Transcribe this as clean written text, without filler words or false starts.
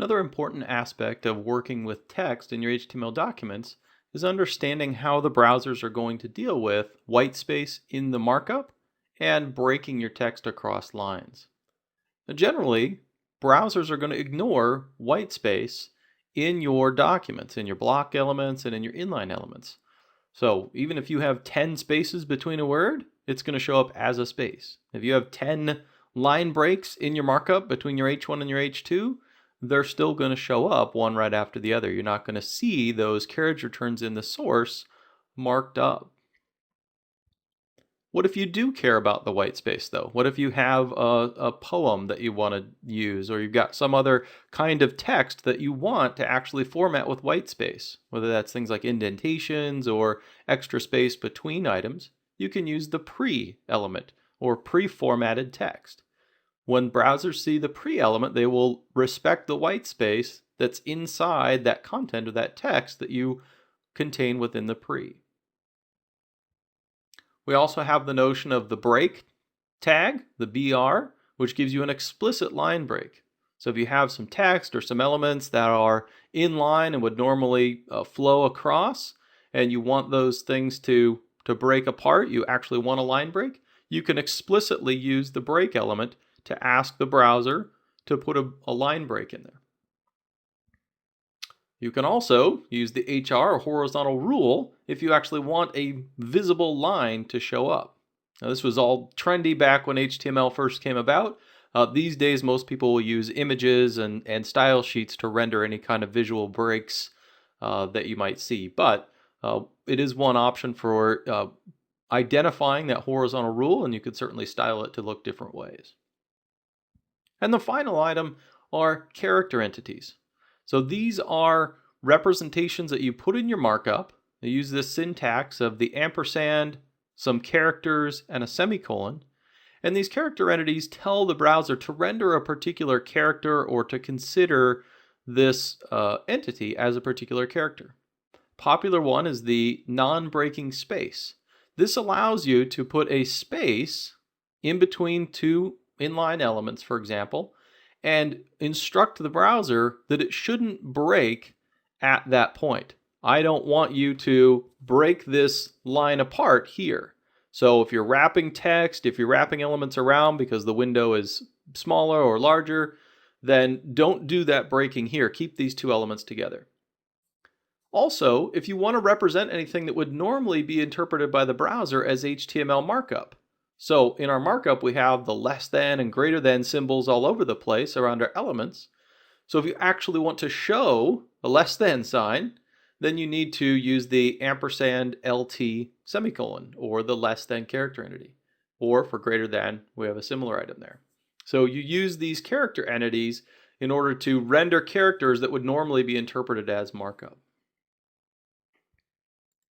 Another important aspect of working with text in your HTML documents is understanding how the browsers are going to deal with whitespace in the markup and breaking your text across lines. Now, generally, browsers are going to ignore whitespace in your documents, in your block elements, and in your inline elements. So even if you have 10 spaces between a word, it's going to show up as a space. If you have 10 line breaks in your markup between your H1 and your H2, they're still going to show up one right after the other. You're not going to see those carriage returns in the source marked up. What if you do care about the white space though? What if you have a poem that you want to use, or you've got some other kind of text that you want to actually format with white space? Whether that's things like indentations or extra space between items, you can use the pre element or pre-formatted text. When browsers see the pre element, they will respect the white space that's inside that content or that text that you contain within the pre. We also have the notion of the break tag, the BR, which gives you an explicit line break. So if you have some text or some elements that are in line and would normally flow across, and you want those things to break apart, you actually want a line break, you can explicitly use the break element to ask the browser to put a line break in there. You can also use the HR or horizontal rule if you actually want a visible line to show up. Now, this was all trendy back when HTML first came about. These days, most people will use images and style sheets to render any kind of visual breaks that you might see. But it is one option for identifying that horizontal rule, and you could certainly style it to look different ways. And the final item are character entities. So these are representations that you put in your markup. They use this syntax of the ampersand, some characters, and a semicolon. And these character entities tell the browser to render a particular character or to consider this entity as a particular character. Popular one is the non-breaking space. This allows you to put a space in between two inline elements, for example, and instruct the browser that it shouldn't break at that point. I don't want you to break this line apart here. So if you're wrapping text, if you're wrapping elements around because the window is smaller or larger, then don't do that breaking here. Keep these two elements together. Also, if you want to represent anything that would normally be interpreted by the browser as HTML markup. So in our markup, we have the less than and greater than symbols all over the place around our elements. So if you actually want to show a less than sign, then you need to use the ampersand LT semicolon or the less than character entity. Or for greater than, we have a similar item there. So you use these character entities in order to render characters that would normally be interpreted as markup.